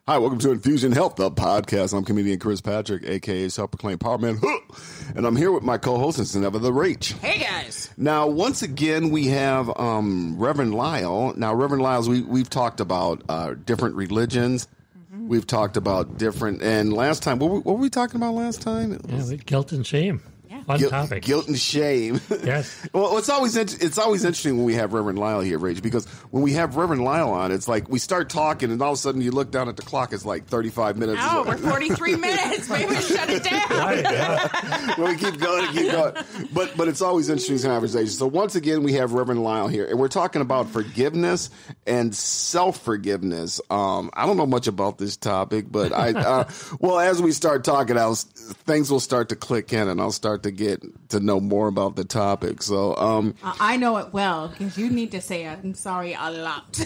Hi, welcome to Infusion Health, the podcast. I'm comedian Chris Patrick, a.k.a. self-proclaimed Power Man. And I'm here with my co-host, and never the Rach. Hey, guys. Now, once again, we have Reverend Lyle. Now, Reverend Lyle's, we've talked about different religions. Mm-hmm. We've talked about different, and last time, what were we talking about last time? Guilt and shame. Fun topic. Guilt and shame. Yes. Well, it's always interesting when we have Reverend Lyle here, Rach, because when we have Reverend Lyle on, it's like we start talking, and all of a sudden you look down at the clock, it's like 35 minutes. Oh, we're 43 minutes. Maybe we shut it down. Right, yeah. Well, we keep going. But it's always interesting conversation. So once again, we have Reverend Lyle here, and we're talking about forgiveness and self-forgiveness. I don't know much about this topic, but well, as we start talking, things will start to click in, and I'll start to get to know more about the topic. So I know it well because you need to say I'm sorry a lot.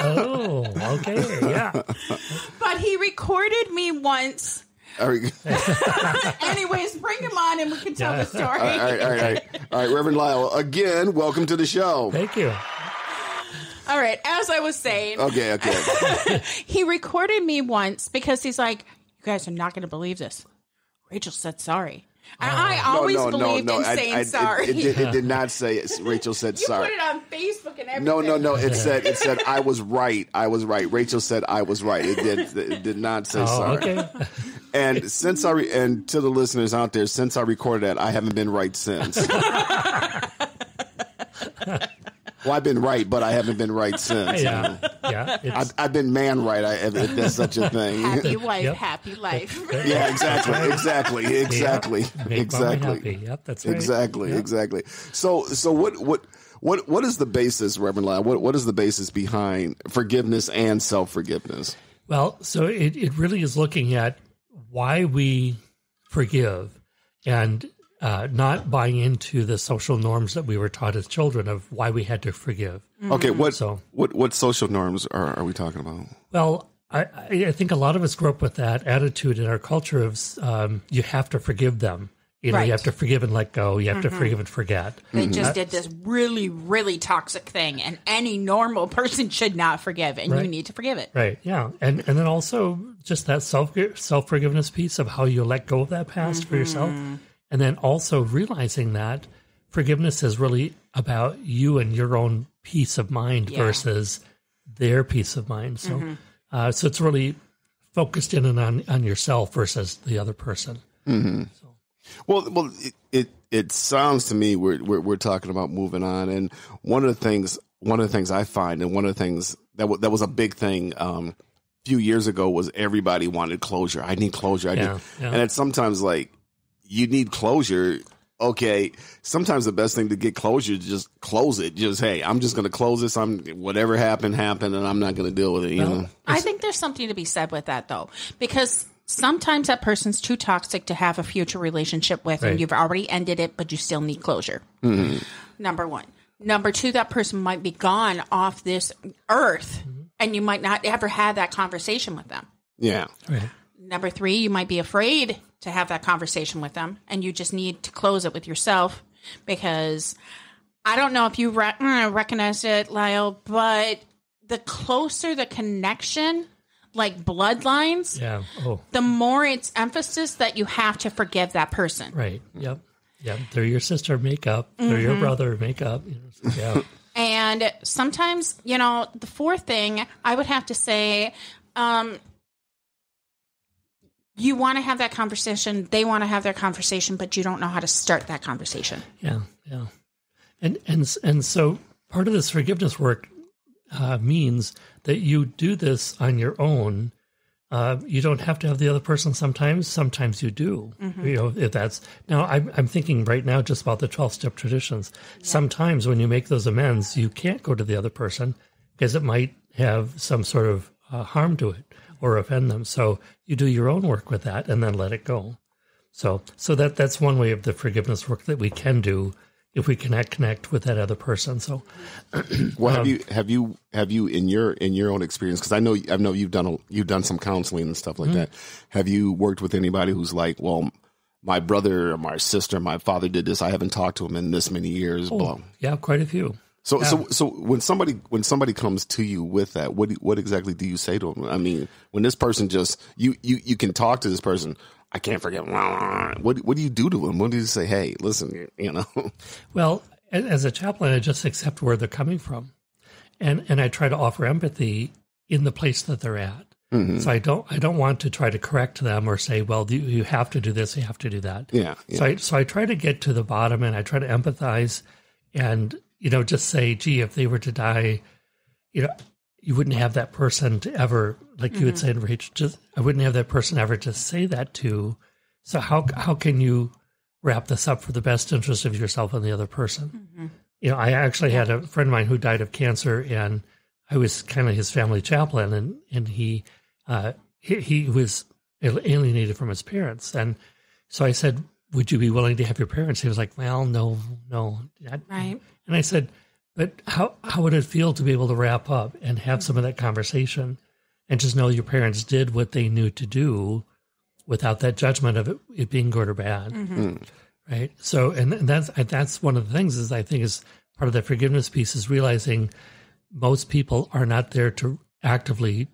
Oh, okay, yeah. But he recorded me once. Anyways, bring him on and we can tell the story. All right, Reverend Lyle, again, welcome to the show. Thank you. All right, as I was saying. Okay. He recorded me once because he's like, you guys are not going to believe this. Rachel said sorry. And I always believed in saying sorry. It did not say it. Rachel said sorry. You put it on Facebook and everything. No. It said I was right. Rachel said I was right. It did not say sorry. Okay. And and to the listeners out there, since I recorded that, I haven't been right since. Well, I've been right, but I haven't been right since. Yeah. I've been man right, if there's such a thing. Happy wife, happy life. Yeah, exactly. Make mommy happy. Yep, that's right. Exactly. So what is the basis, Reverend Lyle? What is the basis behind forgiveness and self-forgiveness? Well, so it really is looking at why we forgive and not buying into the social norms that we were taught as children of why we had to forgive. Okay, what social norms are we talking about? Well, I think a lot of us grew up with that attitude in our culture of you have to forgive them. You know, right. You have to forgive and let go. You have to forgive and forget. They just did this really, really toxic thing, and any normal person should not forgive, and you need to forgive it. Right, yeah. And then also just that self-forgiveness piece of how you let go of that past for yourself. And then also realizing that forgiveness is really about you and your own peace of mind versus their peace of mind. So, so it's really focused in and on yourself versus the other person. Mm-hmm. So. Well, it sounds to me we're talking about moving on, and one of the things I find, and one of the things that was a big thing a few years ago was everybody wanted closure. I need closure. And it's sometimes like, you need closure. Okay, sometimes the best thing to get closure is just close it. Just, hey, I'm just going to close this. Whatever happened, and I'm not going to deal with it. You know. I think there's something to be said with that, though, because sometimes that person's too toxic to have a future relationship with, and you've already ended it, but you still need closure. Mm-hmm. Number one. Number two, that person might be gone off this earth, and you might not ever have that conversation with them. Yeah. Right. Number three, you might be afraid to have that conversation with them, and you just need to close it with yourself, because I don't know if you recognize it, Lyle, but the closer the connection, like bloodlines, the more it's emphasis that you have to forgive that person. Right. Yep. They're your sister, make up. They're your brother, make up. Yeah. And sometimes, the fourth thing I would have to say, you want to have that conversation. They want to have their conversation, but you don't know how to start that conversation. Yeah. And so part of this forgiveness work means that you do this on your own. You don't have to have the other person sometimes. Sometimes you do. If that's now, I'm thinking right now just about the 12-step traditions. Yeah. Sometimes when you make those amends, you can't go to the other person because it might have some sort of harm to it or offend them. So you do your own work with that and then let it go. So that's one way of the forgiveness work that we can do if we connect with that other person. So, well, have you in your own experience? Because I know you've done some counseling and stuff like that. Have you worked with anybody who's like, well, my brother or my sister, my father did this. I haven't talked to him in this many years. Yeah, quite a few. So when somebody comes to you with that, what exactly do you say to them? I mean, when this person just you can talk to this person, I can't forget. What do you do to them? What do you say? Hey, listen, Well, as a chaplain, I just accept where they're coming from, and I try to offer empathy in the place that they're at. Mm-hmm. So I don't want to try to correct them or say, well, you have to do this, you have to do that. Yeah. So I try to get to the bottom, and I try to empathize, and just say, gee, if they were to die, you wouldn't have that person to ever, like you would say, Rach, I wouldn't have that person ever to say that to. So how can you wrap this up for the best interest of yourself and the other person? Mm-hmm. I actually had a friend of mine who died of cancer, and I was kind of his family chaplain, and he was alienated from his parents. And so I said, would you be willing to have your parents? He was like, well, no. Right. And I said, but how would it feel to be able to wrap up and have some of that conversation and just know your parents did what they knew to do without that judgment of it being good or bad? Mm-hmm. Right. So, and that's one of the things is I think is part of the forgiveness piece is realizing most people are not there to actively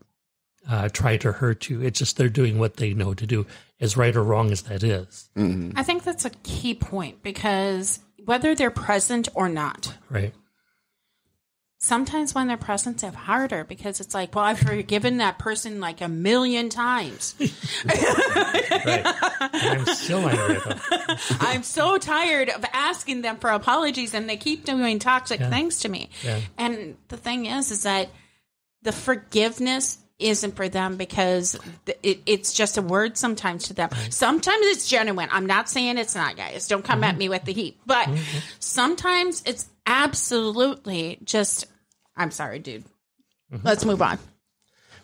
try to hurt you. It's just they're doing what they know to do, as right or wrong as that is. Mm-hmm. I think that's a key point, because whether they're present or not, right? Sometimes when they're present, they're harder because it's like, well, I've forgiven that person like 1,000,000 times. Right. I'm still angry at them. I'm so tired of asking them for apologies, and they keep doing toxic things to me. Yeah. And the thing is that the forgiveness isn't for them because it's just a word sometimes to them. Right. Sometimes it's genuine. I'm not saying it's not, guys. Don't come at me with the heat. But sometimes it's absolutely just, I'm sorry, dude. Let's move on.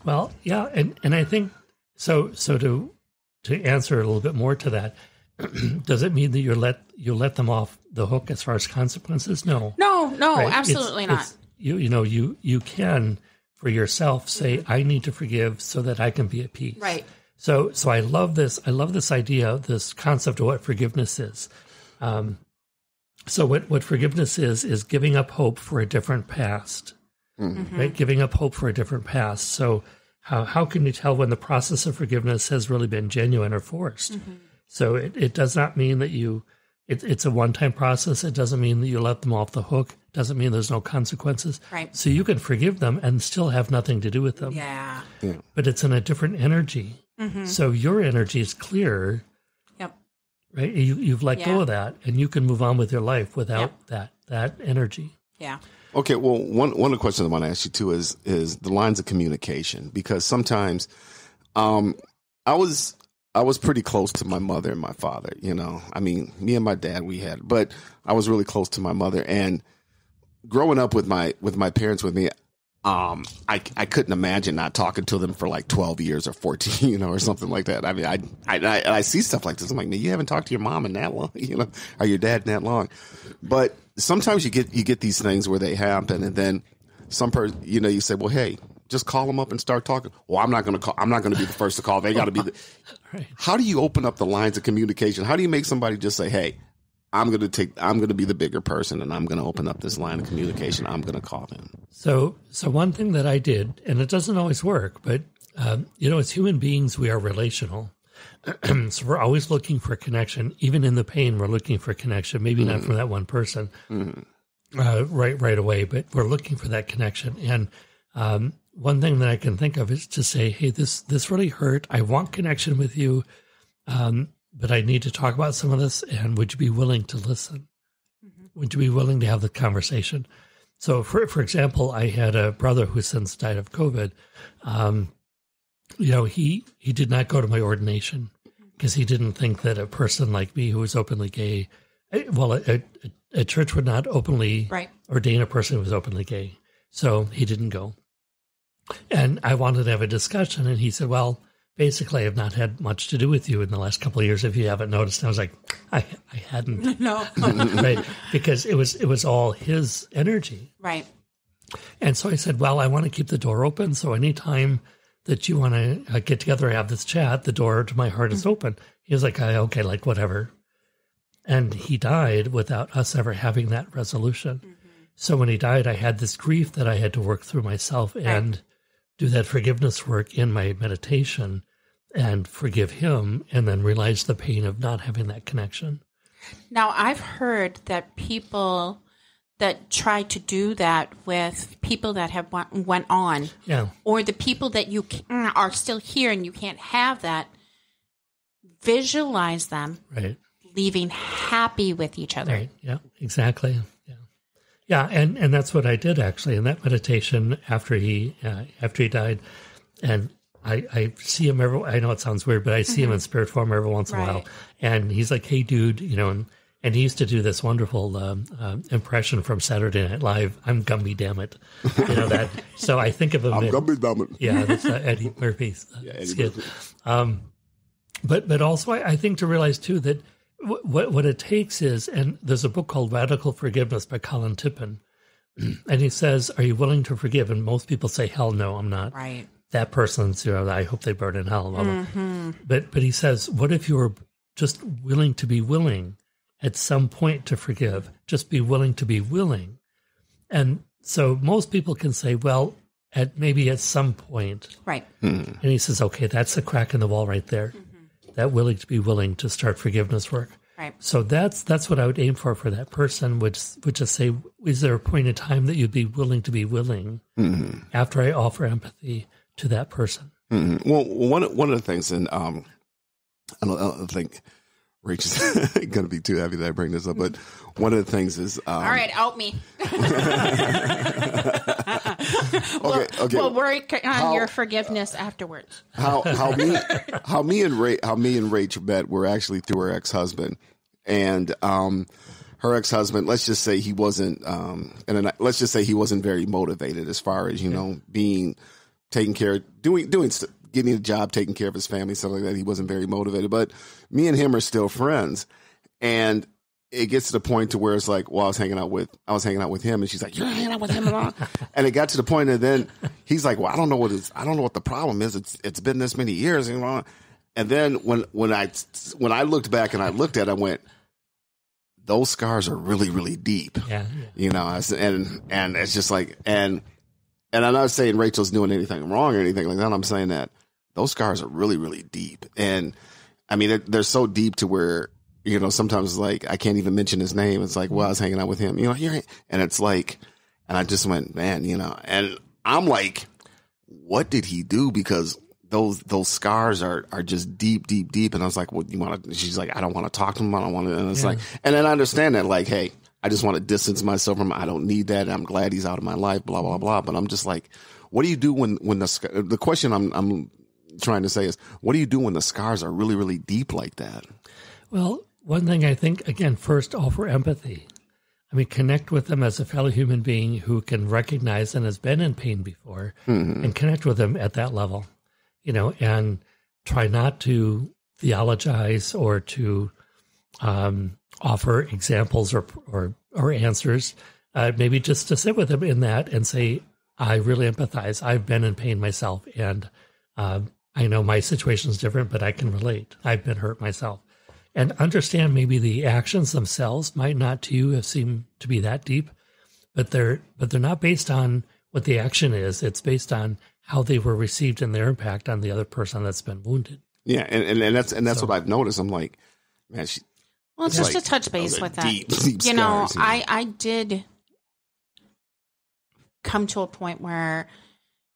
Well, yeah, and I think so to answer a little bit more to that, does it mean that you let them off the hook as far as consequences? No. No, right? absolutely not. You can for yourself say, I need to forgive so that I can be at peace. Right. So I love this idea, this concept of what forgiveness is. So what forgiveness is giving up hope for a different past, right? Giving up hope for a different past. So how can you tell when the process of forgiveness has really been genuine or forced? Mm-hmm. So it does not mean that it's a one-time process. It doesn't mean that you let them off the hook. It doesn't mean there's no consequences. Right. So you can forgive them and still have nothing to do with them. Yeah. But it's in a different energy. Mm-hmm. So your energy is clear. Yep. Right? You've let go of that, and you can move on with your life without that energy. Yeah. Okay. Well, one of the questions I want to ask you too is the lines of communication, because sometimes, I was pretty close to my mother and my father. I mean, me and my dad, but I was really close to my mother, and growing up with my parents with me, I couldn't imagine not talking to them for like 12 years or 14, or something like that. I mean, I see stuff like this. I'm like, man, you haven't talked to your mom in that long, or your dad in that long. But sometimes you get these things where they happen, and then some person, you say, well, hey, just call them up and start talking. Well, I'm not going to be the first to call. They got to be Right. How do you open up the lines of communication? How do you make somebody just say, hey, I'm going to be the bigger person, and I'm going to open up this line of communication. I'm going to call them. So one thing that I did, and it doesn't always work, but as human beings, we are relational. So we're always looking for connection. Even in the pain, we're looking for connection. Maybe not from that one person right away, but we're looking for that connection. And one thing that I can think of is to say, hey, this really hurt. I want connection with you. But I need to talk about some of this, and would you be willing to listen? Mm-hmm. Would you be willing to have the conversation? So, for example, I had a brother who since died of COVID. He did not go to my ordination because he didn't think that a person like me who was openly gay, a church would not openly ordain a person who was openly gay. So he didn't go. And I wanted to have a discussion, and he said, well, basically, I've not had much to do with you in the last couple of years, if you haven't noticed. And I was like, I hadn't. No. Right? Because it was all his energy. Right. And so I said, well, I want to keep the door open. So anytime that you want to get together and have this chat, the door to my heart is open. He was like, okay, like whatever. And he died without us ever having that resolution. Mm-hmm. So when he died, I had this grief that I had to work through myself and do that forgiveness work in my meditation and forgive him, and then realize the pain of not having that connection. Now, I've heard that people that try to do that with people that have went on, or the people that you are still here and you can't have that, visualize them leaving happy with each other. Right. Yeah, exactly. Yeah, and that's what I did actually in that meditation after he died, and I see him I know it sounds weird, but I see him in spirit form every once in a while, and he's like, "Hey, dude," and he used to do this wonderful impression from Saturday Night Live. I'm Gumby, damn it, that. So I think of him. I'm Gumby, damn it. Yeah, that's Eddie Murphy's skit. But also I think to realize too that what it takes is, and there's a book called Radical Forgiveness by Colin Tippin, and he says, "Are you willing to forgive?" And most people say, "Hell no, I'm not." Right. That person's, I hope they burn in hell. But he says, what if you were just willing to be willing at some point to forgive? Just be willing to be willing. And so most people can say, well, maybe at some point. Right. And he says, okay, that's a crack in the wall right there. That willing to be willing to start forgiveness work. Right. So that's what I would aim for that person, which is say, is there a point in time that you'd be willing to be willing after I offer empathy to that person? Well, one of the things, and I don't think Rachel's going to be too happy that I bring this up, but one of the things is... all right, out me. Okay. We'll work on your forgiveness afterwards. How me and Rachel met were actually through her ex-husband, and her ex-husband, let's just say he wasn't very motivated as far as being taking care of getting a job, taking care of his family, stuff like that. He wasn't very motivated, but me and him are still friends, and it gets to the point to where it's like, well, I was hanging out with him, and she's like, you're hanging out with him, and it got to the point, and then he's like, well, I don't know what the problem is. It's been this many years, and then when I looked back and I looked at it, I went, those scars are really, really deep. Yeah. And it's just like, and I'm not saying Rachel's doing anything wrong or anything like that. I'm saying that those scars are really, really deep. And I mean, they're so deep to where, sometimes like I can't even mention his name. It's like, well, I was hanging out with him, and it's like, and I just went, man, and I'm like, what did he do? Because those scars are just deep, deep, deep. And I was like, well, she's like, I don't want to talk to him. I don't want to. And it's like, and then I understand that, like, hey, I just want to distance myself from him. I don't need that. I'm glad he's out of my life, blah, blah, blah. But I'm just like, what do you do when the question I'm trying to say is, what do you do when the scars are really, really deep like that? Well, one thing I think, again, first, offer empathy. I mean, connect with them as a fellow human being who can recognize and has been in pain before, and connect with them at that level, and try not to theologize or to offer examples or answers, maybe just to sit with them in that and say, I really empathize. I've been in pain myself, and I know my situation is different, but I can relate. I've been hurt myself. And understand maybe the actions themselves might not to you have seemed to be that deep, but they're not based on what the action is. It's based on how they were received and their impact on the other person that's been wounded. Yeah, and that's what I've noticed. I'm like, man, well, just to touch base with that, deep scars, I did come to a point where,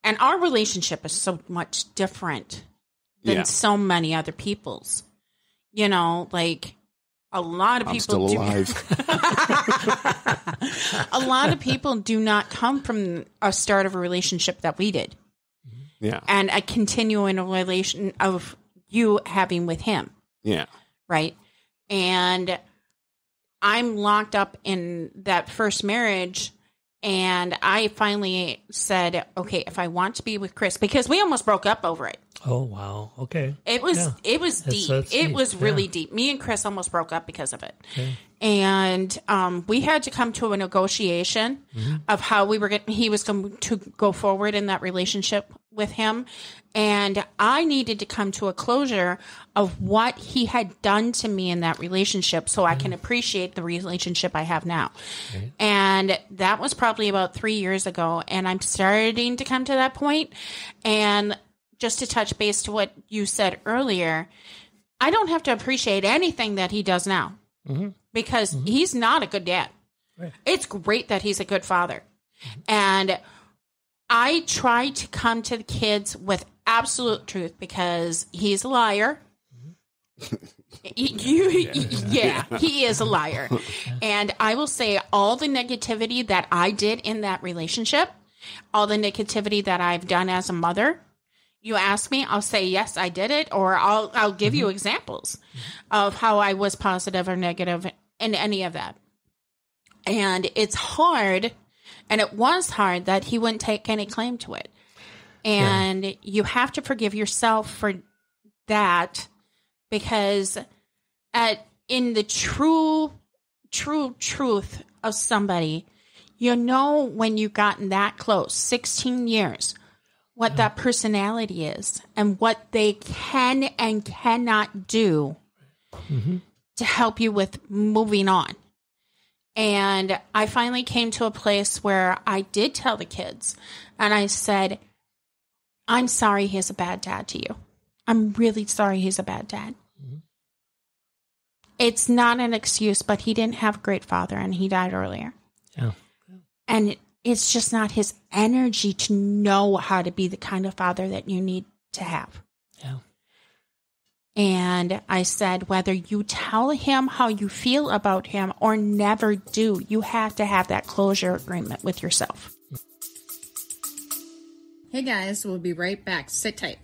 and our relationship is so much different than so many other people's. Like a lot of people I'm still alive. A lot of people do not come from a start of a relationship that we did. Yeah. And a continuing relation of you having with him. Yeah. Right. And I'm locked up in that first marriage. And I finally said, okay, if I want to be with Chris, because we almost broke up over it. Oh, wow. Okay. It was Yeah. deep. That's It deep. was really Yeah. deep. Me and Chris almost broke up because of it. Okay. And we had to come to a negotiation of how he was going to go forward in that relationship with him. And I needed to come to a closure of what he had done to me in that relationship so I can appreciate the relationship I have now. Right. And that was probably about 3 years ago. And I'm starting to come to that point. And just to touch base to what you said earlier, I don't have to appreciate anything that he does now because he's not a good dad. Right. It's great that he's a good father. And I try to come to the kids with absolute truth because he's a liar. He is a liar. And I will say all the negativity that I did in that relationship, all the negativity that I've done as a mother, you ask me, I'll say, yes, I did it. Or I'll give you examples of how I was positive or negative in any of that. And it's hard. And it was hard that he wouldn't take any claim to it. And you have to forgive yourself for that because in the true truth of somebody, you know when you've gotten that close, 16 years, what that personality is and what they can and cannot do to help you with moving on. And I finally came to a place where I did tell the kids, and I said, I'm sorry he's a bad dad to you. I'm really sorry he's a bad dad. It's not an excuse, but he didn't have a great father, and he died earlier. Yeah. And it's just not his energy to know how to be the kind of father that you need to have. Yeah. And I said, whether you tell him how you feel about him or never do, you have to have that closure agreement with yourself. Hey guys, we'll be right back. Sit tight.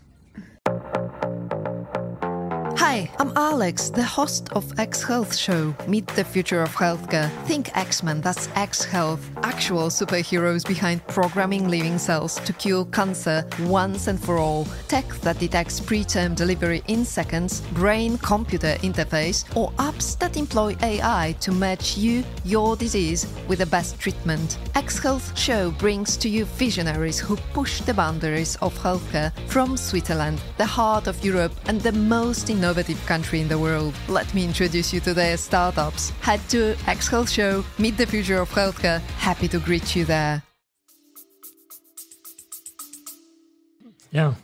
Hi, I'm Alex, the host of X Health Show, Meet the Future of Healthcare. Think X-Men, that's X Health. Actual superheroes behind programming living cells to cure cancer once and for all. Tech that detects preterm delivery in seconds, brain-computer interface, or apps that employ AI to match you, your disease, with the best treatment. X Health Show brings to you visionaries who push the boundaries of healthcare from Switzerland, the heart of Europe and the most innovative country in the world. Let me introduce you to their startups. Head to X Health Show, Meet the Future of Healthcare. Happy to greet you there. Yeah.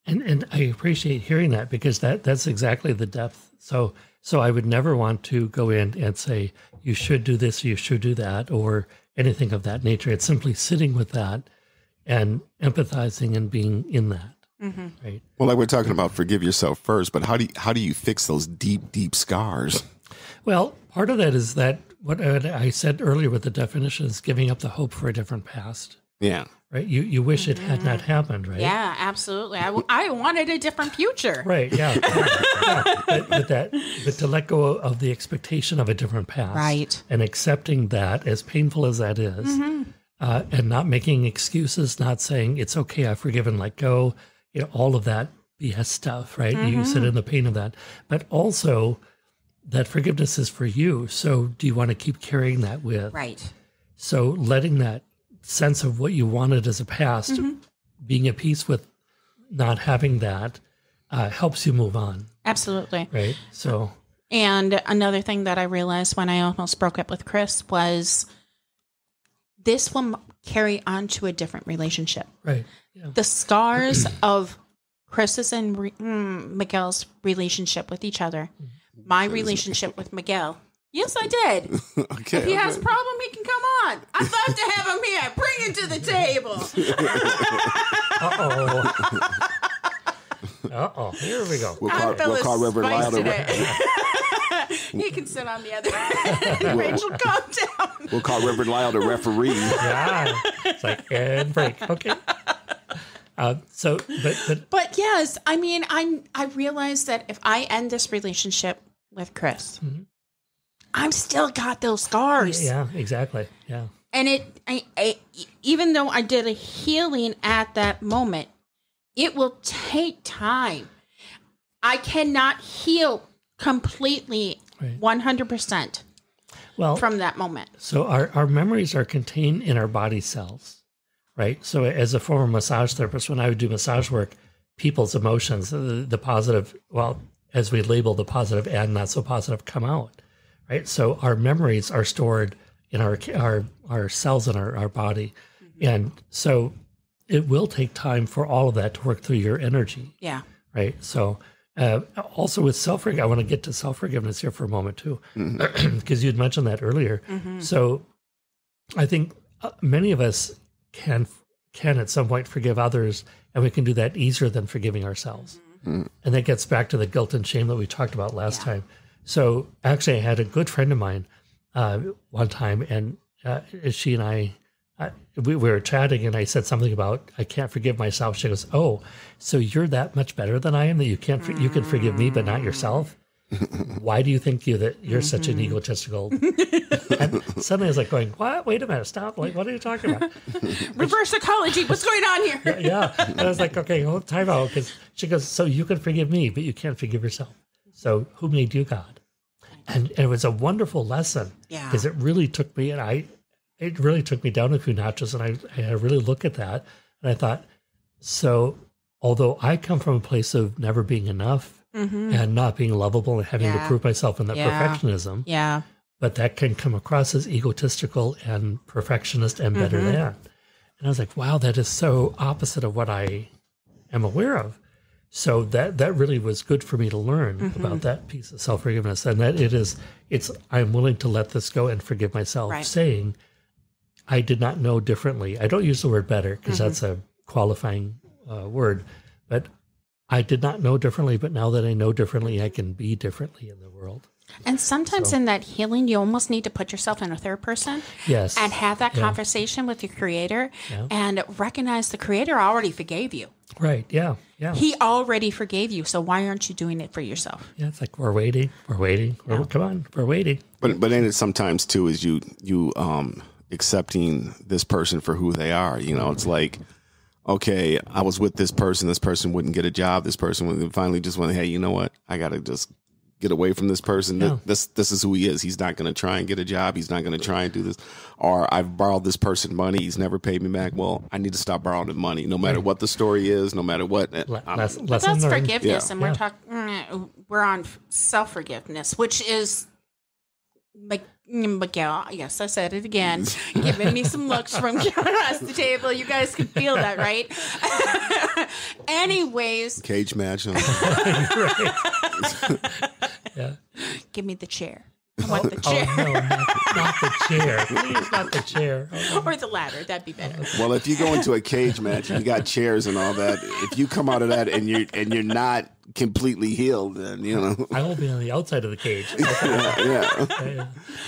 And I appreciate hearing that because that's exactly the depth. So I would never want to go in and say, you should do this, you should do that, or anything of that nature. It's simply sitting with that and empathizing and being in that. Right. Well, like we're talking about, forgive yourself first, but how do you fix those deep scars? Well, part of that is that what I said earlier with the definition is giving up the hope for a different past. Yeah. Right. You wish it had not happened, right? Yeah, absolutely. I wanted a different future. Right. Yeah. But to let go of the expectation of a different past, Right. and accepting that, as painful as that is, and not making excuses, not saying it's okay, I've forgiven, let go. All of that BS stuff, right? You sit in the pain of that. But also that forgiveness is for you. So do you want to keep carrying that with? Right. So letting that sense of what you wanted as a past, being at peace with not having that, helps you move on. Absolutely. Right. So. And another thing that I realized when I almost broke up with Chris was this will carry on to a different relationship. Right. Yeah. The scars of Chris's and Miguel's relationship with each other, my relationship with Miguel. Yes, I did. Okay. If he has a problem, he can come on. I'd love to have him here. Bring him to the table. Uh-oh. Here we go. We'll call Reverend Lyle. He can sit on the other end. Rachel, calm down. We'll call Reverend Lyle the referee. Yeah. It's like, and break. Okay. But yes, I mean, I realized that if I end this relationship with Chris, I've still got those scars. Yeah, exactly. Yeah. And I even though I did a healing at that moment, it will take time. I cannot heal completely, Right. 100% Well, from that moment. so our memories are contained in our body cells, right? So as a former massage therapist, when I would do massage work, people's emotions, the positive, well, as we label the positive and not so positive, come out, right? So our memories are stored in our cells in our body. And so it will take time for all of that to work through your energy, Yeah. right? So also with I want to get to self-forgiveness here for a moment too, because you'd mentioned that earlier. So I think many of us can at some point forgive others, and we can do that easier than forgiving ourselves. And that gets back to the guilt and shame that we talked about last time. So actually, I had a good friend of mine one time, and she and I, we were chatting, and I said something about I can't forgive myself. She goes, "Oh, so you're that much better than I am that you can't you can forgive me but not yourself? Why do you think that you're such an egotistical?" And suddenly I was like going, "What? Wait a minute, stop! Like, what are you talking about?" Reverse psychology. What's going on here? Yeah, and I was like, "Okay, hold time out," because she goes, "So you can forgive me, but you can't forgive yourself. So who made you God?" And it was a wonderful lesson because it really took me, it really took me down a few notches, and I had to really look at that, and I thought, so although I come from a place of never being enough and not being lovable and having to prove myself in that perfectionism, but that can come across as egotistical and perfectionist and better than. And I was like, wow, that is so opposite of what I am aware of. So that really was good for me to learn about that piece of self-forgiveness, and that it's I'm willing to let this go and forgive myself, saying I did not know differently. I don't use the word better because that's a qualifying word, but I did not know differently, but now that I know differently, I can be differently in the world. And sometimes in that healing, you almost need to put yourself in a third person. Yes. And have that conversation with your creator and recognize the creator already forgave you. Right. Yeah. Yeah. He already forgave you. So why aren't you doing it for yourself? Yeah. It's like, we're waiting. Come on. We're waiting. But then it sometimes too is you accepting this person for who they are. You know, it's like, okay, I was with this person wouldn't get a job. This person would finally just went, hey, you know what? I got to just get away from this person. Yeah. This is who he is. He's not going to try and get a job. He's not going to try and do this. Or I've borrowed this person money. He's never paid me back. Well, I need to stop borrowing the money, no matter what the story is, no matter what. But that's forgiveness, and we're talking. We're on self-forgiveness, which is Miguel. Yes, I said it again. Giving me some looks from across the table. You guys can feel that, right? Anyways, cage match. Yeah. Give me the chair. I want the chair. Oh, no, not the chair. Please, not the chair. Oh, or the ladder. That'd be better. Well, if you go into a cage match and you got chairs and all that, if you come out of that and you're not completely healed, then you know I will be on the outside of the cage.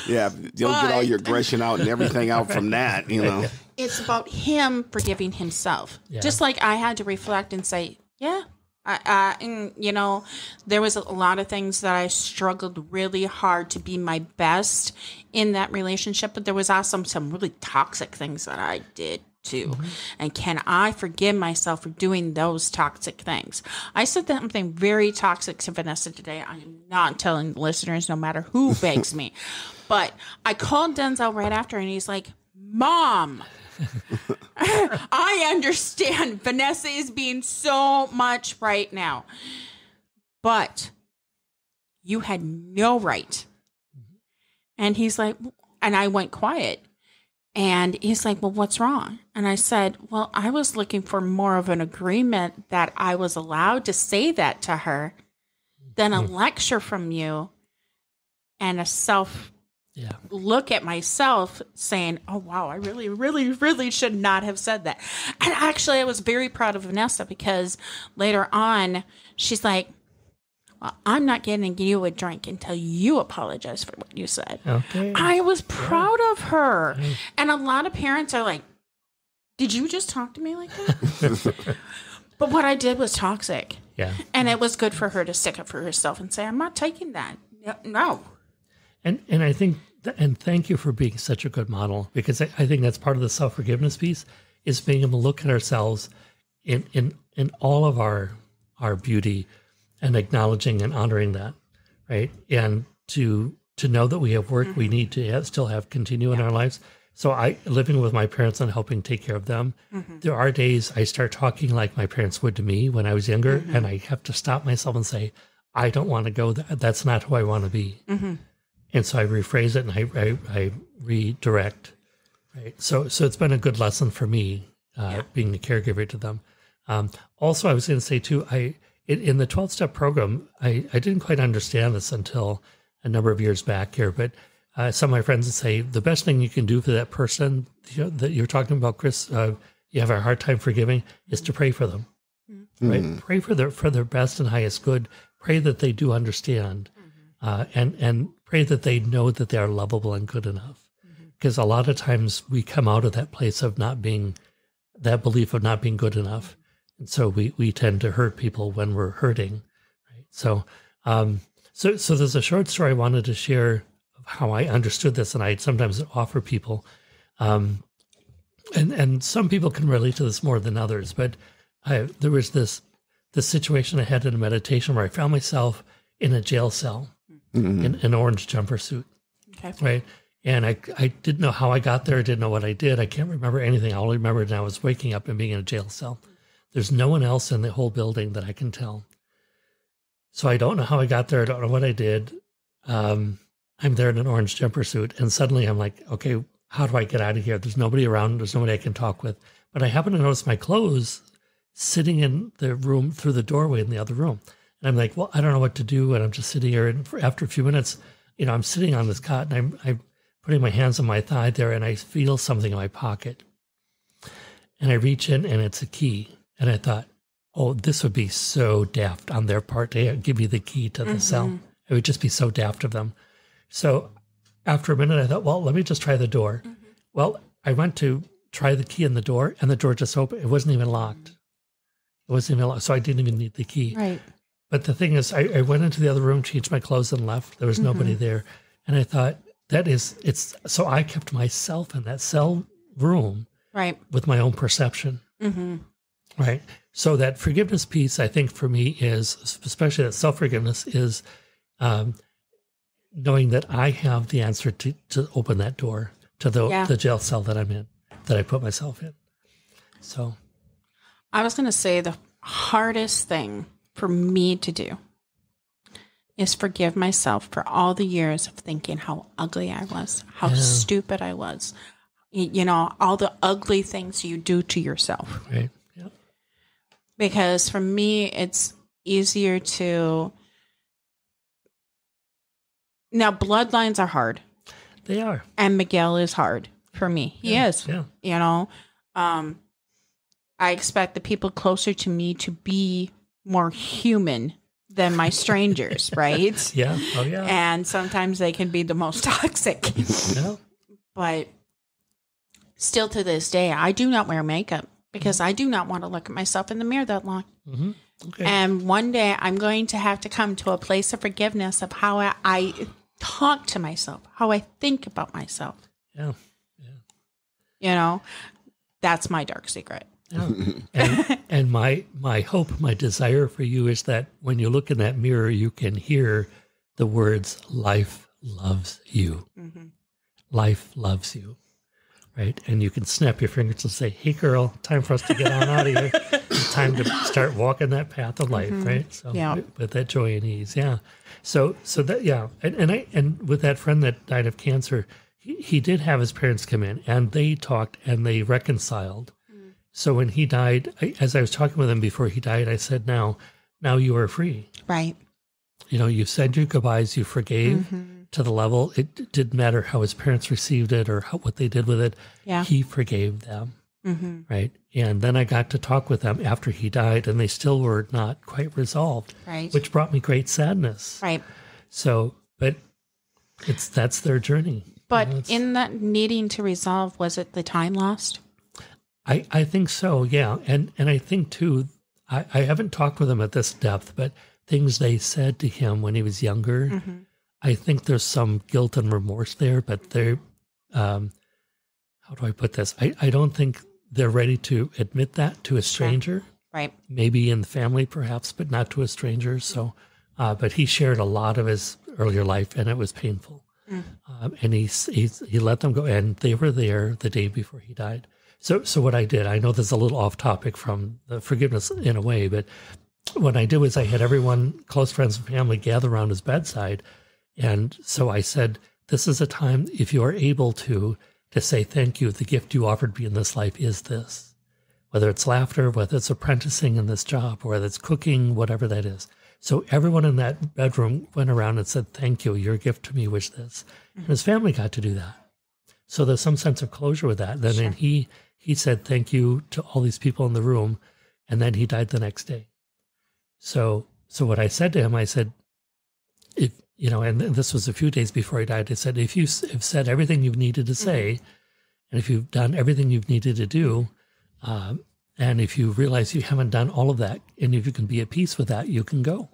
Yeah. You'll get all your aggression out and everything out from that. You know, it's about him forgiving himself. Yeah. Just like I had to reflect and say, and you know, there was a lot of things that I struggled really hard to be my best in that relationship, but there was also some really toxic things that I did too. And can I forgive myself for doing those toxic things? I said something very toxic to Vanessa today. I am not telling the listeners, no matter who begs me, but I called Denzel right after, and he's like, Mom, I understand Vanessa is being so much right now, but you had no right. And he's like, and I went quiet, and he's like, well, what's wrong? And I said, well, I was looking for more of an agreement that I was allowed to say that to her than a lecture from you and a look at myself saying, oh, wow, I really, really, really should not have said that. And actually, I was very proud of Vanessa because later on, she's like, well, I'm not getting you a drink until you apologize for what you said. Okay. I was proud of her. And a lot of parents are like, did you just talk to me like that? But what I did was toxic. Yeah. And it was good for her to stick up for herself and say, I'm not taking that. No. And I think, and thank you for being such a good model, because I think that's part of the self-forgiveness piece, is being able to look at ourselves in in all of our beauty and acknowledging and honoring that, right? And to know that we have work we need to still have continue in our lives. So living with my parents and helping take care of them, there are days I start talking like my parents would to me when I was younger, and I have to stop myself and say, I don't want to go there. That's not who I want to be. And so I rephrase it and I redirect. Right. So it's been a good lesson for me, being the caregiver to them. Also, I was going to say too, in the 12-step program, I didn't quite understand this until a number of years back here, but some of my friends would say the best thing you can do for that person that you're talking about, Chris, you have a hard time forgiving, is to pray for them. Right? Pray for their best and highest good. Pray that they do understand, and pray that they know that they are lovable and good enough. Because a lot of times we come out of that place of that belief of not being good enough. And so we tend to hurt people when we're hurting. Right? So there's a short story I wanted to share of how I understood this, and I sometimes offer people, and some people can relate to this more than others, but there was this situation I had in a meditation where I found myself in a jail cell in an orange jumper suit. Okay. Right. And I didn't know how I got there. I didn't know what I did. I can't remember anything. I only remembered I was waking up and being in a jail cell. There's no one else in the whole building that I can tell. So I don't know how I got there. I don't know what I did. I'm there in an orange jumper suit. And suddenly I'm like, okay, how do I get out of here? There's nobody around. There's nobody I can talk with. But I happen to notice my clothes sitting in the room through the doorway in the other room. And I'm like, well, I don't know what to do. And I'm just sitting here. And after a few minutes, I'm sitting on this cot and I'm putting my hands on my thigh there, and I feel something in my pocket. And I reach in, and it's a key. And I thought, oh, this would be so daft on their part to give me the key to the cell. It would just be so daft of them. So after a minute, I thought, well, let me just try the door. Well, I went to try the key in the door, and the door just opened. It wasn't even locked. So I didn't even need the key. Right. But the thing is, I went into the other room, changed my clothes, and left. There was nobody there. And I thought, so I kept myself in that cell room, right, with my own perception, right? So that forgiveness piece, I think for me is, especially that self-forgiveness is knowing that I have the answer to open that door to the jail cell that I'm in, that I put myself in. So I was going to say the hardest thing for me to do is forgive myself for all the years of thinking how ugly I was, how stupid I was, all the ugly things you do to yourself. Right. Yeah. Because for me, it's easier now bloodlines are hard. They are. And Miguel is hard for me. He is. Yeah. I expect the people closer to me to be more human than my strangers, right? Yeah. Oh, yeah. And sometimes they can be the most toxic. Yeah. But still to this day, I do not wear makeup because I do not want to look at myself in the mirror that long. Mm-hmm. Okay. And one day I'm going to have to come to a place of forgiveness of how I talk to myself, how I think about myself. Yeah. That's my dark secret. Yeah. And my hope, my desire for you is that when you look in that mirror, you can hear the words, life loves you. Life loves you. Right? And you can snap your fingers and say, hey, girl, time for us to get on out of here. It's time to start walking that path of life, right? So with that joy and ease. Yeah. So that, yeah. And with that friend that died of cancer, he did have his parents come in and they talked and they reconciled. So when he died, as I was talking with him before he died, I said, now you are free. Right. You said your goodbyes, you forgave to the level. It didn't matter how his parents received it or what they did with it. Yeah. He forgave them. Right. And then I got to talk with them after he died and they still were not quite resolved. Right. Which brought me great sadness. Right. So, but that's their journey. But in that needing to resolve, was it the time lost? I think so, yeah. And I think, too, I haven't talked with him at this depth, but things they said to him when he was younger, I think there's some guilt and remorse there, but they're, how do I put this? I don't think they're ready to admit that to a stranger. Right. maybe in the family perhaps, but not to a stranger. So, but he shared a lot of his earlier life, and it was painful. And he let them go, and they were there the day before he died. So what I did, I know this is a little off topic from the forgiveness in a way, but what I did was I had everyone, close friends and family, gather around his bedside. And so I said, this is a time, if you are able to say thank you, the gift you offered me in this life is this. Whether it's laughter, whether it's apprenticing in this job, or whether it's cooking, whatever that is. So everyone in that bedroom went around and said, thank you, your gift to me was this. And his family got to do that. So there's some sense of closure with that. Then he said thank you to all these people in the room, and then he died the next day. So what I said to him, I said, if you know, and this was a few days before he died, I said, if you have said everything you've needed to say, and if you've done everything you've needed to do, and if you realize you haven't done all of that, and if you can be at peace with that, you can go.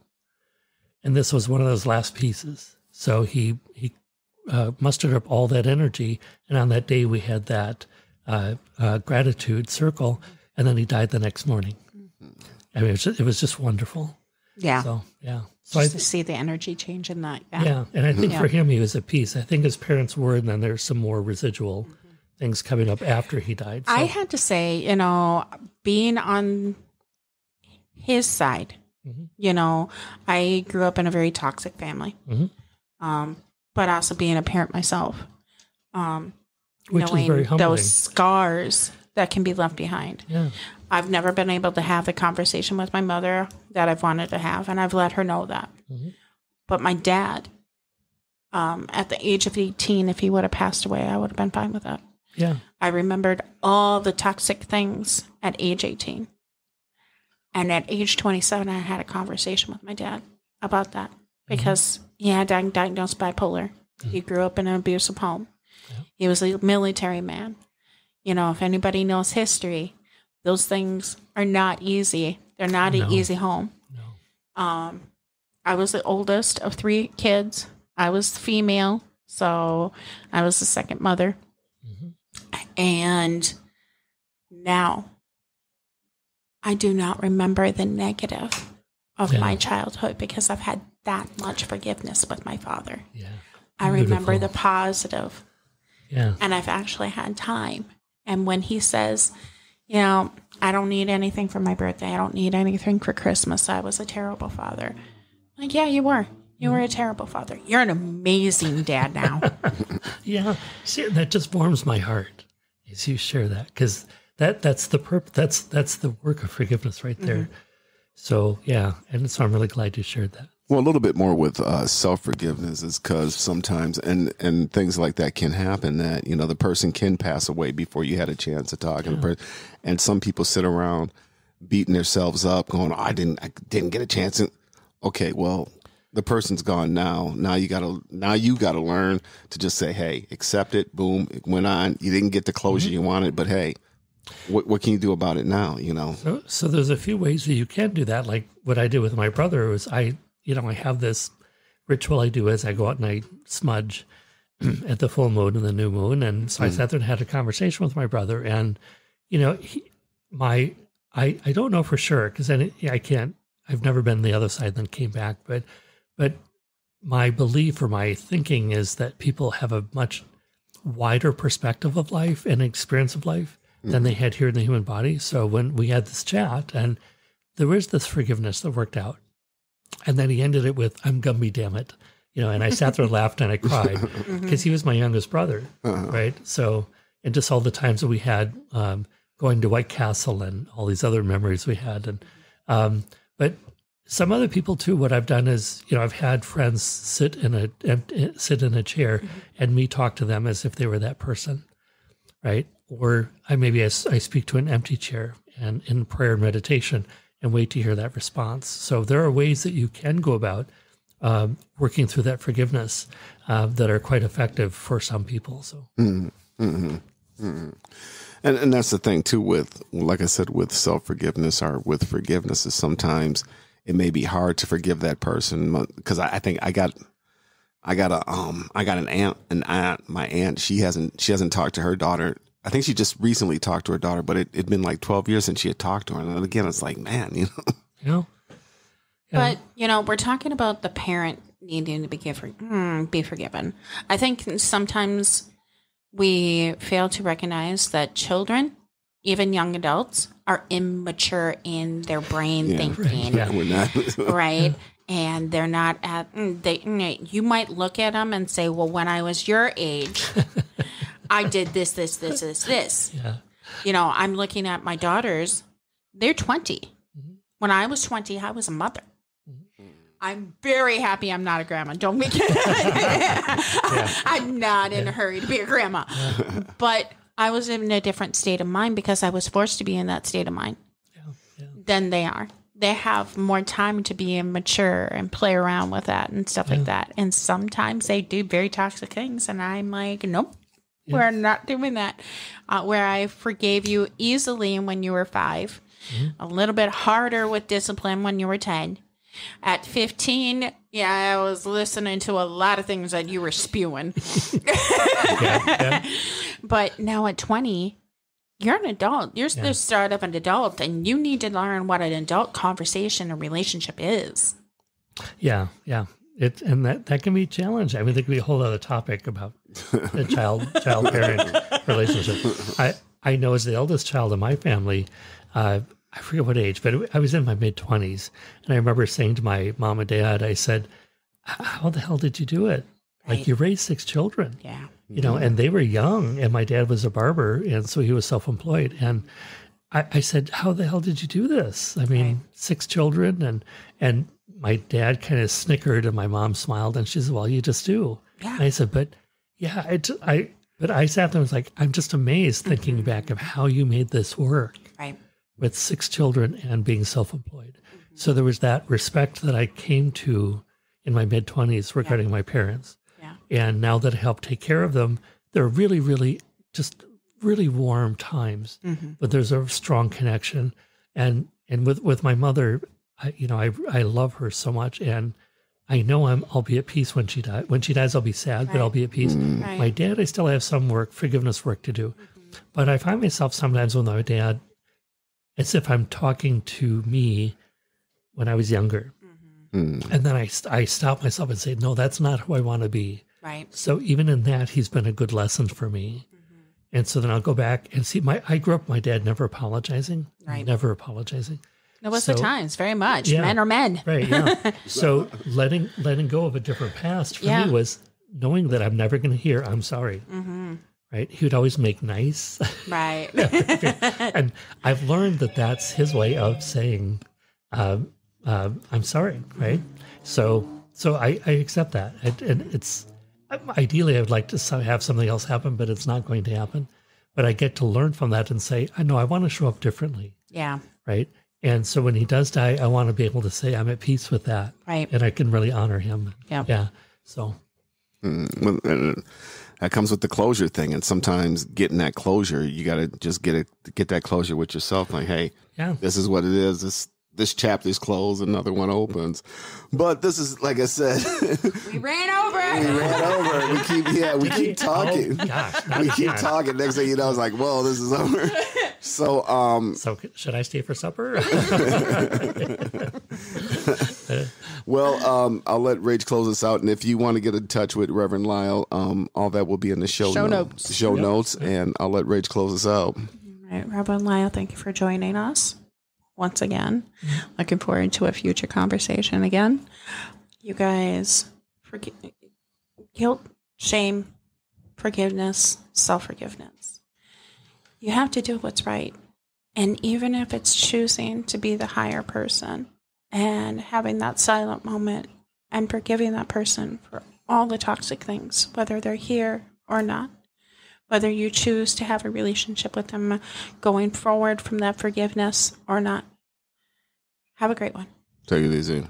And this was one of those last pieces. So he mustered up all that energy, and on that day we had that gratitude circle, and then he died the next morning. I mean, it was just wonderful. Yeah. So, yeah. So Just to see the energy change in that. Yeah. And I think for him, he was at peace. I think his parents were, and then there's some more residual things coming up after he died. So. I had to say, you know, being on his side, you know, I grew up in a very toxic family, but also being a parent myself, which is very humbling. Those scars that can be left behind. Yeah. I've never been able to have the conversation with my mother that I've wanted to have, and I've let her know that. But my dad, at the age of 18, if he would have passed away, I would have been fine with that. Yeah. I remembered all the toxic things at age 18. And at age 27, I had a conversation with my dad about that because he had diagnosed bipolar. He grew up in an abusive home. He was a military man. You know, if anybody knows history, those things are not easy. They're not an easy home. No. I was the oldest of 3 kids. I was female, so I was the second mother. And now I do not remember the negative of my childhood because I've had that much forgiveness with my father. Yeah. I remember the positive. Yeah. And I've actually had time. And when he says, you know, I don't need anything for my birthday, I don't need anything for Christmas, I was a terrible father. Like, yeah, you were. You were a terrible father. You're an amazing dad now. Yeah. See, that just warms my heart as you share that, because that's the that's the work of forgiveness right there. So yeah, and so I'm really glad you shared that. Well, a little bit more with self-forgiveness is because sometimes, and things like that can happen, that, you know, the person can pass away before you had a chance to talk. And some people sit around beating themselves up going, I didn't get a chance. Okay, well, the person's gone now. Now you gotta learn to just say, hey, accept it. Boom. It went on. You didn't get the closure you wanted, but hey, what can you do about it now? You know? So there's a few ways that you can do that. Like what I did with my brother was I have this ritual I do as I go out and I smudge at the full moon and the new moon. And so I sat there and had a conversation with my brother, and, you know, I don't know for sure, because I've never been the other side, then came back. But my belief or my thinking is that people have a much wider perspective of life and experience of life than they had here in the human body. So when we had this chat, and there was this forgiveness that worked out, and then he ended it with, I'm Gumby, damn it. You know, and I sat there and laughed and I cried because he was my youngest brother, right? So, and just all the times that we had going to White Castle and all these other memories we had. And but some other people too, what I've done is, you know, I've had friends sit in a chair and me talk to them as if they were that person, right? Or I speak to an empty chair and in prayer and meditation and wait to hear that response. So there are ways that you can go about working through that forgiveness that are quite effective for some people. So, and that's the thing too with, like I said, with self-forgiveness or with forgiveness, is sometimes it may be hard to forgive that person, because I think I got an aunt, my aunt, she hasn't talked to her daughter I think she just recently talked to her daughter, but it'd been like 12 years since she had talked to her. And again, it's like, man, You know? But, we're talking about the parent needing to be forgiven. I think sometimes we fail to recognize that children, even young adults, are immature in their brain thinking. Yeah, we're not. Right? And they're not you might look at them and say, well, when I was your age, I did this. Yeah. I'm looking at my daughters. They're 20. Mm-hmm. When I was 20, I was a mother. Mm-hmm. I'm very happy I'm not a grandma. Don't make it. I'm not in a hurry to be a grandma. But I was in a different state of mind because I was forced to be in that state of mind than they are. They have more time to be immature and play around with that and stuff like that. And sometimes they do very toxic things. And I'm like, nope. We're not doing that. Where I forgave you easily when you were 5, a little bit harder with discipline when you were 10. At 15, I was listening to a lot of things that you were spewing. But now at 20, you're an adult. You're the start of an adult, and you need to learn what an adult conversation and relationship is. Yeah. And that can be challenged. I mean, there could be a whole other topic about the child-parent relationship. I know as the eldest child in my family, I forget what age, but I was in my mid-20s. And I remember saying to my mom and dad, I said, how the hell did you do it? Right. Like, you raised 6 children. Yeah. And they were young, and my dad was a barber, and so he was self-employed. And I said, how the hell did you do this? I mean, 6 children, and my dad kind of snickered, and my mom smiled, and she said, well, you just do. Yeah. And I said, but I sat there and was like, I'm just amazed thinking back of how you made this work with 6 children and being self-employed. So there was that respect that I came to in my mid-20s regarding my parents. Yeah. And now that I help take care of them, they're really, really, just really warm times, but there's a strong connection. And with my mother, I love her so much, and I know I'll be at peace when she dies. When she dies, I'll be sad, but I'll be at peace. Right. My dad, I still have some forgiveness work to do. But I find myself sometimes with my dad, as if I'm talking to me when I was younger. And then I stop myself and say, no, that's not who I want to be. Right. So even in that, he's been a good lesson for me. And so then I'll go back and see, I grew up, my dad never apologizing. Right. Never apologizing. There was the times, very much. Men are men. Right, yeah. So letting go of a different past for me was knowing that I'm never going to hear, I'm sorry. Right? He would always make nice. Right. And I've learned that that's his way of saying, I'm sorry, right? So I accept that. And it's, ideally I would like to have something else happen, but it's not going to happen. But I get to learn from that and say, I know I want to show up differently. Yeah. Right? And so when he does die, I want to be able to say I'm at peace with that. Right. And I can really honor him. Yeah. Yeah. So. That comes with the closure thing. And sometimes getting that closure, you got to just get that closure with yourself. Like, hey, this is what it is. This chapter is closed, another one opens. But this is, like I said, we ran over. We keep talking. Oh, gosh, we keep talking. Next thing you know, it's like, whoa, this is over. So should I stay for supper? Well, I'll let Rach close us out. And if you want to get in touch with Reverend Lyle, all that will be in the show notes. And I'll let Rach close us out. All right, Reverend Lyle, thank you for joining us once again. Looking forward to a future conversation again. You guys, guilt, shame, forgiveness, self-forgiveness. You have to do what's right. And even if it's choosing to be the higher person and having that silent moment and forgiving that person for all the toxic things, whether they're here or not, whether you choose to have a relationship with them going forward from that forgiveness or not. Have a great one. Take it easy.